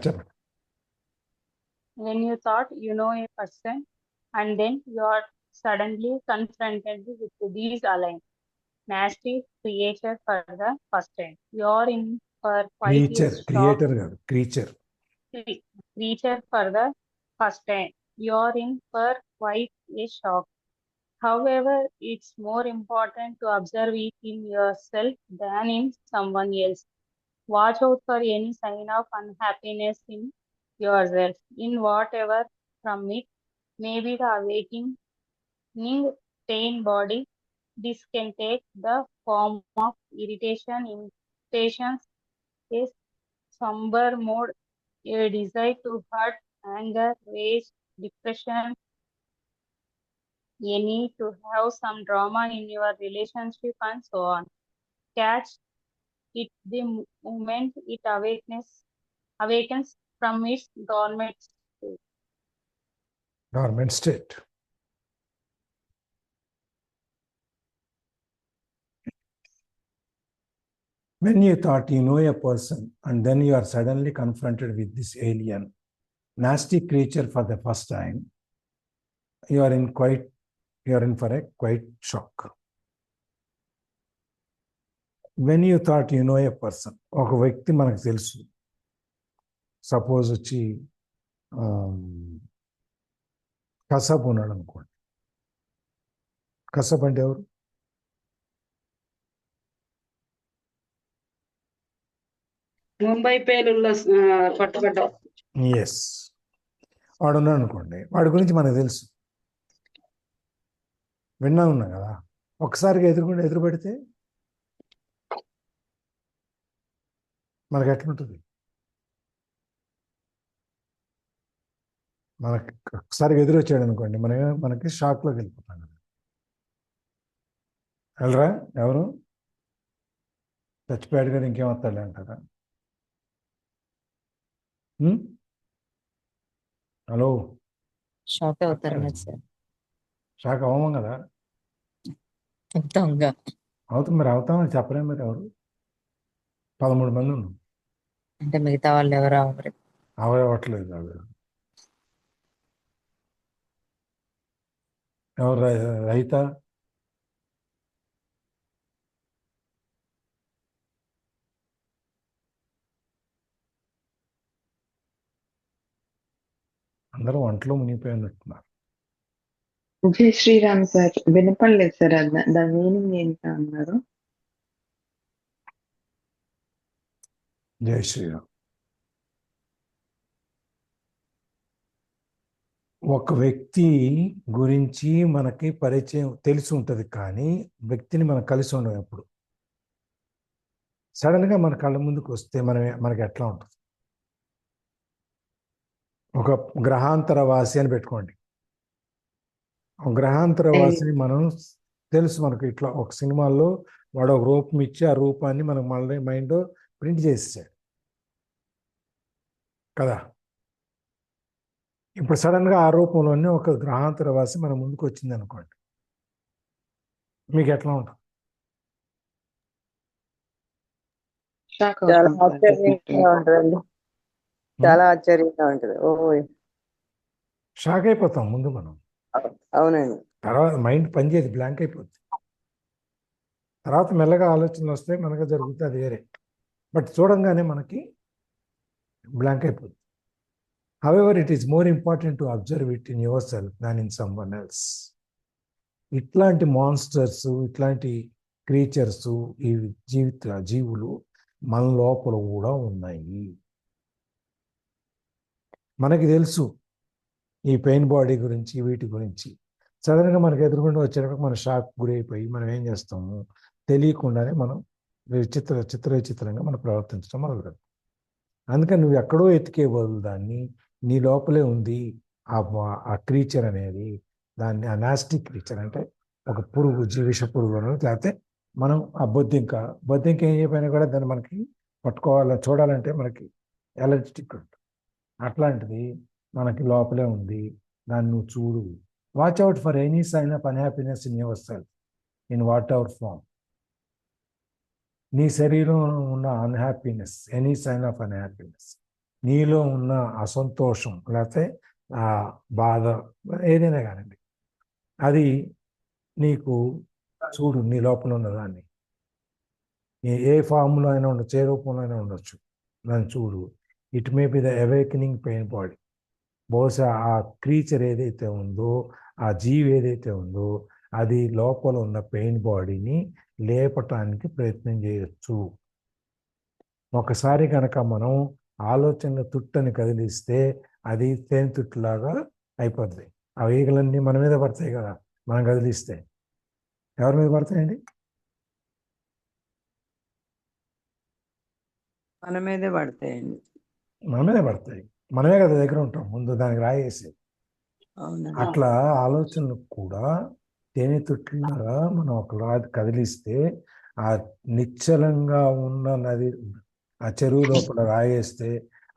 చెప్పండి. When you thought you know a person and then you are suddenly confronted with these aligned nasty creature for the first time. You are in for quite a shock. Creator కాదు, creature. Creature for the first time. You are in for quite a shock. However, it's more important to observe it in yourself than in someone else. Watch out for any sign of unhappiness in yourself, in whatever from it. Maybe the awakening pain body. This can take the form of irritation, impatience, a somber mood, a desire to hurt, anger, rage, depression, a need to have some drama in your relationship, and so on. Catch it the moment it awakens from its dormant state. Government state. When you thought you know a person and then you are suddenly confronted with this alien, nasty creature for the first time, you are in for a quite shock. When you thought you know a person, ఒక వ్యక్తి మనకు తెలుసు. Suppose వచ్చి కసబ్ ఉన్నాడు అనుకోండి. కసబ్ అంటే ఎవరు? Mumbai పేలుల్లో పట్టుబడ్డ. Yes, వాడు ఉన్నాడు అనుకోండి. వాడి గురించి మనకు తెలుసు, ఉన్నాం కదా. ఒక్కసారిగా ఎదురు పెడితే మనకు ఎట్లుంటుంది? మనకి ఒకసారిగా ఎదురొచ్చాడు అనుకోండి, మనకి షాక్లోకి వెళ్ళిపోతాం కదా. వెళ్ళరా ఎవరు చచ్చిపోయాడు కదా, ఇంకేం వస్తాడు అంటారా? హలో, షాక్ అవుతారు సార్. షాక్ అవ్వం కదా. అవుతాం, మరి అవుతామని చెప్పలేము. మరి ఎవరు 13 మంది ఉన్నాం అంటే మిగతా వాళ్ళు ఎవరు అవ్వట్లేదు. ఎవరు రైత? అందరూ వంటలో మునిగిపోయి ఉన్నట్టున్నారు. జై శ్రీరామ్ సార్, వినపడలేదు సార్. దాని మీనింగ్ ఏంటి అన్నారు? జై శ్రీరామ్. ఒక వ్యక్తి గురించి మనకి పరిచయం తెలిసి ఉంటుంది, కానీ వ్యక్తిని మనం కలిసి ఉండం. ఎప్పుడు సడన్గా మన కళ్ళ ముందుకు వస్తే మనకి ఎట్లా ఉంటుంది? ఒక గ్రహాంతరవాసి అని పెట్టుకోండి. గ్రహాంతరవాసిని మనం తెలుసు, మనకు ఇట్లా ఒక సినిమాల్లో వాడు ఒక రూపం ఇచ్చి ఆ రూపాన్ని మనకు మళ్ళీ మైండ్లో ప్రింట్ చేసేసాడు కదా. ఇప్పుడు సడన్గా ఆ రూపంలోనే ఒక గ్రహాంతరవాసి మన ముందుకు వచ్చింది అనుకోండి, మీకు ఎట్లా ఉంటుంది? చాలా ఆశ్చర్యంగా ఉంటుందండి. చాలా ఆశ్చర్యంగా ఉంటుంది. షాక్ అయిపోతాం ముందు మనం. అవునండి. తర్వాత మైండ్ పనిచేయదు, బ్లాంక్ అయిపోతుంది. తర్వాత మెల్లగా ఆలోచనలు వస్తే మనకు జరుగుతుంది, అది వేరే. బట్ చూడంగానే మనకి బ్లాంక్ అయిపోతుంది. However it is more important to observe it in your self than in someone else. ఇట్లాంటి మాన్స్టర్స్, ఇట్లాంటి క్రీచర్స్, ఈ జీవులు మన లోపల కూడా ఉన్నాయి. మనకి తెలుసు ఈ పెయిన్ బాడీ గురించి, వీటి గురించి. సడన్గా మనకు ఎదురుకుండా వచ్చేటప్పుడు మన షాక్ గురైపోయి మనం ఏం చేస్తాము? తెలియకుండానే మనం విచిత్రంగా మనం ప్రవర్తించడం మొదలుపెడతాం. అందుకని నువ్వు ఎక్కడో ఎతికే బదులు దాన్ని నీ లోపలే ఉంది ఆ క్రీచర్ అనేది. దాన్ని ఆ నాస్టిక్ క్రీచర్ అంటే ఒక పురుగు, విష పురుగు అనేది. లేకపోతే మనం ఆ బొద్దింక ఏం చెప్పినా కూడా దాన్ని మనకి పట్టుకోవాలని చూడాలంటే మనకి ఎలర్జిటిక్ ఉంటుంది. అట్లాంటిది మనకి లోపలే ఉంది, దాన్ని నువ్వు చూడు. Watch out for any sign of unhappiness in yourself in whatever form. నీ శరీరంలో ఉన్న unhappiness, any sign of unhappiness నీలో ఉన్న అసంతోషం లేకపోతే ఆ బాధ ఏదైనా కానివ్వండి, అది నీకు చూడు, నీ లోపల ఉన్నదాన్ని ఏ ఫామ్లో అయినా ఉండొచ్చు, ఏ రూపంలో అయినా ఉండొచ్చు, దాన్ని చూడు. It may be the awakening pain body. బహుశా ఆ క్రీచర్ ఏదైతే ఉందో, ఆ జీవి ఏదైతే ఉందో, అది లోపల ఉన్న పెయిన్ బాడీని లేపటానికి ప్రయత్నం చేయొచ్చు. ఒకసారి కనుక మనం ఆలోచన తుట్టని కదిలిస్తే అది తేనె తుట్టులాగా అయిపోద్ది. ఆ ఈగలన్నీ మన మీద పడతాయి కదా మనం కదిలిస్తే. ఎవరి మీద పడతాయండి? మన మీదే పడతాయండి. మన మీదే పడతాయి. మనమే కదా దగ్గర ఉంటాం, ముందు దానికి రాయేసి. అవునండి. అట్లా ఆలోచనలు కూడా తేనె తుట్టులాగా మనం ఒక కదిలిస్తే ఆ నిశ్చలంగా ఉన్న నది, ఆ చెరువు లోపల రాయేస్తే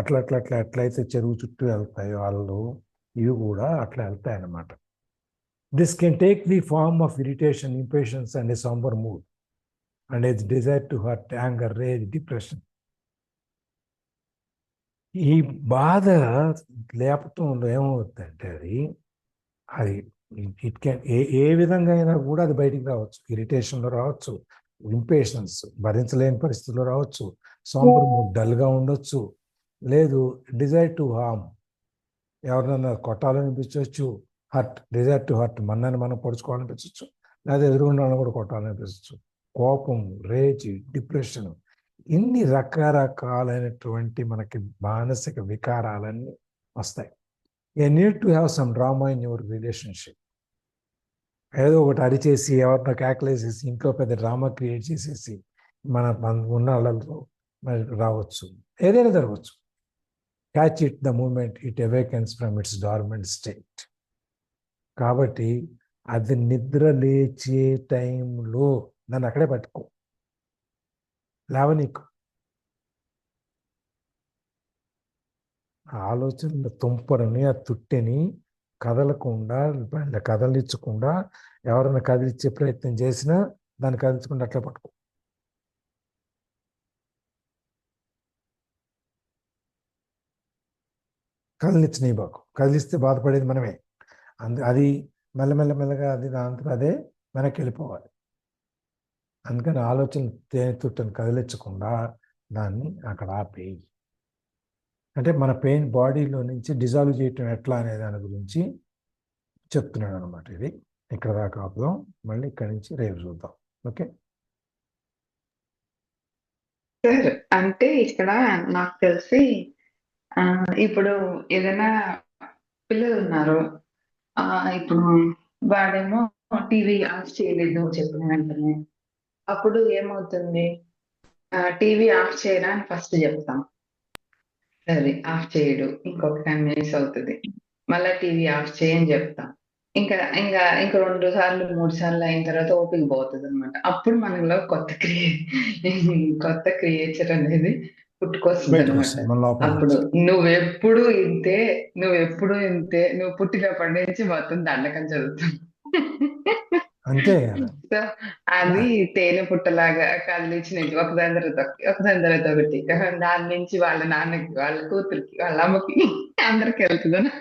అట్లా అట్లా అట్లా ఎట్లయితే చెరువు చుట్టూ వెళ్తాయో వాళ్ళు, ఇవి కూడా అట్లా వెళ్తాయి అన్నమాట. This can take the form of irritation, impatience and a sombre mood and its desire to hurt, anger, rage, depression. ఈ బాధ లేపటంలో ఏమవుతుందంటే అది ఇట్ కెన్ ఏ విధంగా అయినా కూడా అది బయటికి రావచ్చు. ఇరిటేషన్లో రావచ్చు, ఇంపేషన్స్ భరించలేని పరిస్థితుల్లో రావచ్చు, సాంబర్ మూడ్ డల్గా ఉండొచ్చు, లేదు డిజైర్ టు హార్మ్, ఎవరినైనా కొట్టాలనిపించవచ్చు, హర్ట్, డిజైర్ టు హర్ట్, మనని మనం పొడుచుకోవాలనిపించవచ్చు, లేదా ఎదురుగుండాలని కూడా కొట్టాలనిపించవచ్చు, కోపం, రేజ్, డిప్రెషన్, ఇన్ని రకరకాలైనటువంటి మనకి మానసిక వికారాలన్నీ వస్తాయి. You need to have some drama in your relationship. ఏదో ఒకటి అరిచేసి, ఎవరినో కేకలేసేసి, ఇంట్లో పెద్ద డ్రామా క్రియేట్ చేసేసి మన ఉన్న వాళ్ళతో మరి రావచ్చు, ఏదైనా జరగవచ్చు. Catch it the moment it awakens from its dormant state. కాబట్టి అది నిద్ర లేచే టైంలో నన్ను అక్కడే పట్టుకో, లేవనీకు. ఆలోచనల తుంపరని, ఆ తుట్టెని కదలకుండా, కదలించకుండా, ఎవరైనా కదిలించే ప్రయత్నం చేసినా దాన్ని కదిలించకుండా అట్లా పట్టుకో. కదిలించని బాకు, కదిలిస్తే బాధపడేది మనమే. అది మెల్లమెల్లమెల్లగా అది దాంతో అదే వెనక్కి వెళ్ళిపోవాలి. అందుకని ఆలోచన తేనె తుట్టని కదిలించకుండా దాన్ని అక్కడ ఆపేయి. అంటే మన పెయిన్ బాడీలో నుంచి డిజాల్వ్ చేయటం ఎట్లా అనే దాని గురించి చెప్తున్నాడు అనమాట. ఇది ఇక్కడ దాకా ఆపుదాం, మళ్ళీ ఇక్కడి నుంచి రేపు చూద్దాం. ఓకే సార్, అంటే ఇక్కడ నాకు తెలిసి ఇప్పుడు ఏదైనా పిల్లలు ఉన్నారు, ఇప్పుడు వాడేమో టీవీ ఆఫ్ చేయలేదు చెప్పిన వెంటనే, అప్పుడు ఏమవుతుంది, టీవీ ఆఫ్ చేయరా అని ఫస్ట్ చెప్తాం. సరే ఆఫ్ చేయడు, ఇంకొక 10 minutes అవుతుంది, మళ్ళీ టీవీ ఆఫ్ చేయని చెప్తాం. ఇంకా 2 సార్లు 3 సార్లు అయిన తర్వాత ఓపిక పోతుంది అనమాట. అప్పుడు మనలో కొత్త క్రియేచర్ అనేది పుట్టుకొస్తుంది అనమాట. మన లోపల అప్పుడు నువ్వెప్పుడు ఇంతే, నువ్వు పుట్టినప్పటి నుంచి మొత్తం దండకం చదువుతావు. అంతే కదా. సో అది తేనె పుట్టలాగా కదిలించినట్టు ఒకదాని తర్వాత ఒకటి, దాని నుంచి వాళ్ళ నాన్నకి, వాళ్ళ కూతురికి, వాళ్ళ అమ్మకి, అందరికి వెళ్తుంది.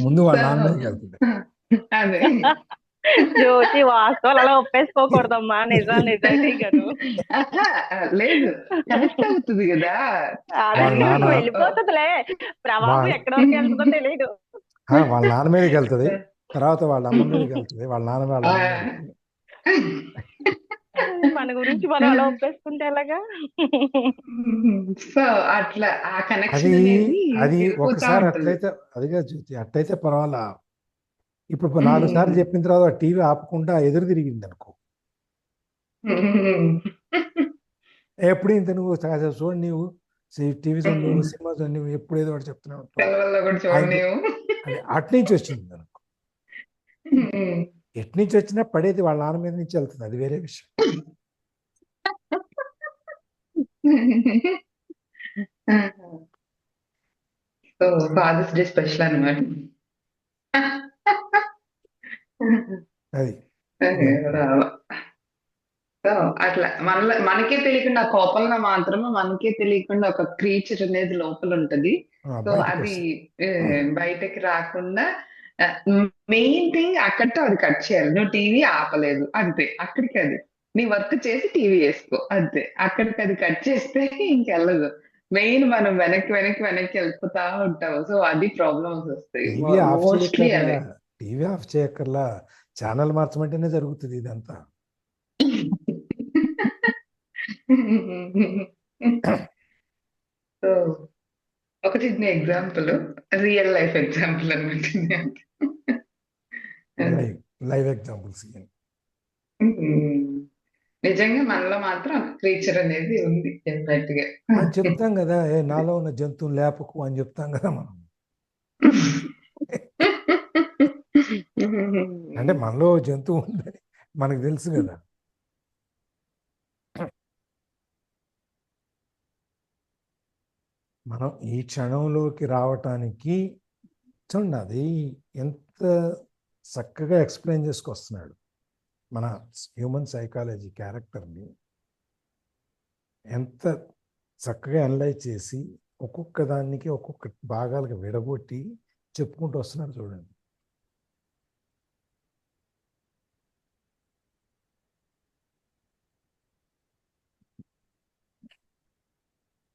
ముందు వాళ్ళ నాన్న మీదకి వెళ్తుంది. అదే జ్యోతి, వాస్తవాలు అలా ఒప్పేసుకోకూడదమ్మా. నిజాయితీ కదా. లేదు, కనెక్ట్ అవుతుంది కదా. వాళ్ళ నాన్న వెళ్ళిపోతుందిలే, ప్రవాహం ఎక్కడ వరకు వెళ్తుందో తెలియదు. వాళ్ళ నాన్న మీదకి వెళ్తుంది, తర్వాత వాళ్ళ అమ్మ మీదకి వెళ్తుంది, వాళ్ళ నాన్న వాళ్ళ అమ్మ మీదకి. మన గురించి మనం అలా ఒప్పేసుకుంటే ఎలాగా? సో అట్లా ఆ అది కనెక్షన్ అనేది అది తిరుగుతా ఒకసారి ఉంటుంది. అట్లయితే, అదిగా జ్యోతి, అట్లయితే పర్వాలా. ఇప్పుడు 4 సార్లు చెప్పిన తర్వాత టీవీ ఆపకుండా ఎదురు తిరిగింది అనుకో, ఎప్పుడు ఇంత నువ్వు చూడండి, నువ్వు టీవీ చూడండి, నువ్వు సినిమా చూడండి, నువ్వు ఎప్పుడు ఏదో ఒకటి చెప్తున్నావు, సెలవుల్లో కూడా చూడండి. అది అట్నుంచి వచ్చింది అనుకో. ఎట్నుంచి వచ్చినా పడేది వాళ్ళ నాన్న మీద నుంచి వెళ్తుంది, అది వేరే విషయం. సో ఫాదర్స్ డే స్పెషల్ అన్నమాట. అది సో అట్లా మనకే తెలియకుండా ఆ కోపంలో మాత్రమే మనకే తెలియకుండా ఒక క్రీచర్ అనేది లోపల ఉంటది. సో బయటకు అది వస్తుంది. బయటకి రాకుండా మెయిన్ థింగ్ అక్కడితో అది కట్ చేయాలి. నువ్వు టీవీ ఆపలేదు అంతే, అక్కడికి అది నీ వర్క్ చేసి టీవీ వేసుకో అంతే. అక్కడికి అది కట్ చేస్తే ఇంకెళ్ళదు. మెయిన్ మనం వెనక్కి వెనక్కి వెనక్కి వెళ్ళిపోతా ఉంటాము. సో అది ప్రాబ్లమ్స్ వస్తాయి టీవీ ఆఫ్ మోస్ట్లీ చేయక్కర్లా, అదే. టీవీ ఆఫ్ చేయక్కర్లా, ఛానల్ మార్చమంటేనే జరుగుతుంది ఇదంతా. సో ఒక చిన్న ఎగ్జాంపుల్, రియల్ లైఫ్ ఎగ్జాంపుల్ అనమాట. Live live examples. నిజంగా మనలో మాత్రం ఒక క్రీచర్ అనేది ఉంది డెఫినెట్ గా. అని చెప్తాం కదా, నాలో ఉన్న జంతువుని లేపకు అని చెప్తాం కదా మనం. అంటే మనలో జంతువు ఉందని మనకు తెలుసు కదా. మనం ఈ క్షణంలోకి రావటానికి చూడండి, అది ఎంత చక్కగా ఎక్స్ప్లెయిన్ చేసుకొస్తున్నాడు మన హ్యూమన్ సైకాలజీ క్యారెక్టర్ని. ఎంత చక్కగా అనలైజ్ చేసి ఒక్కొక్క దానికి ఒక్కొక్క భాగాలుగా విడగొట్టి చెప్పుకుంటూ వస్తున్నాడు చూడండి.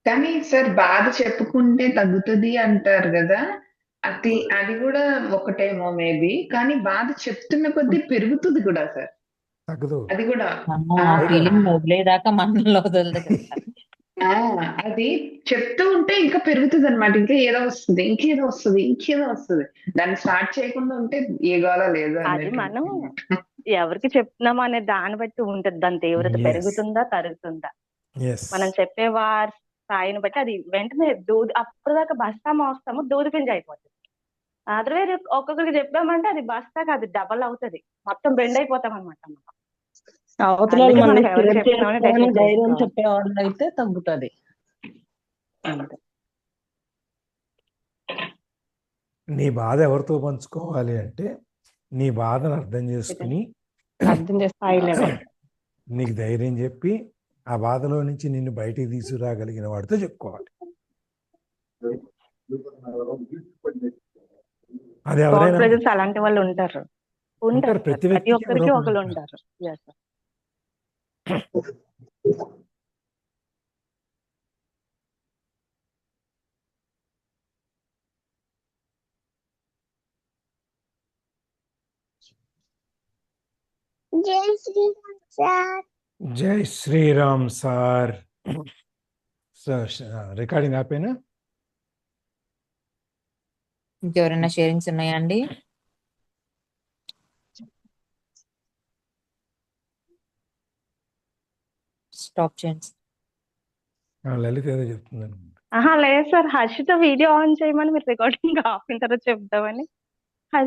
కానీ సార్ బాధ చెప్పుకుంటే తగ్గుతుంది అంటారు కదా, అది కూడా ఒకటేమో మేబీ. కానీ బాధ చెప్తున్న కొద్దీ పెరుగుతుంది కూడా సార్, తగ్గదు. అది కూడా. మనం ఆ ఫీలింగ్ వదిలేదాకా మనలో వదలదు కదా. అది చెప్తూ ఉంటే ఇంకా పెరుగుతుంది అనమాట. ఇంకా ఏదో వస్తుంది, ఇంకేదో వస్తుంది, ఇంకేదో వస్తుంది. దాన్ని స్టార్ట్ చేయకుండా ఉంటే ఏ గోల లేదు అది అన్నట్టు మనం అన్నమాట. ఎవరికి చెప్తున్నామా అనే దాన్ని బట్టి ఉంటది, దాని తీవ్రత Yes. పెరుగుతుందా తరుగుతుందా. ఎస్, మనం చెప్పే వారి స్థాయిని బట్టి అది వెంటనే అప్పటిదాకా బస్తా మోస్తాము, దూది పిండి అయిపోతుంది. అదర్వైజ్ ఒక్కొక్కరికి చెప్పామంటే అది బస్తాకి అది డబల్ అవుతుంది, మొత్తం బెండ్ అయిపోతాం అనమాట. అవతల అందుకే మళ్ళీ మనకి ఎవరికి షేర్ చెప్తున్నామని చేసుకొని decide ధైర్యం చేసుకోవాలి. చెప్పేవాళ్ళు అయితే తగ్గుతుంది. అంతే. నీ బాధ ఎవరితో పంచుకోవాలి అంటే నీ బాధను అర్థం చేసుకుని అర్థం చేసుకో. నీకు ధైర్యం చెప్పి ఆ బాధలో నుంచి నిన్ను బయటికి తీసుకురాగలిగిన వాడితో చెప్పుకోవాలి. అది God ఎవరైనా presence అలాంటి వాళ్ళు ఉంటారు. ఉంటారు, ప్రతి ప్రతి వ్యక్తికి ఒక్కరికి ఎవరో ఒకరు ఒకరు ఉంటారు. Yes, sir. జై శ్రీరామ్ సార్. రికార్డింగ్ ఆపేనా? ఇంకెవరైనా షేరింగ్స్ ఉన్నాయా అండి? స్టాప్ చేయండి. లలిత ఏదో చెప్తుందని. లేదు సార్, హర్షిత వీడియో ఆన్ చేయమని మీరు రికార్డింగ్ ఆపిన తర్వాత చెప్దామని.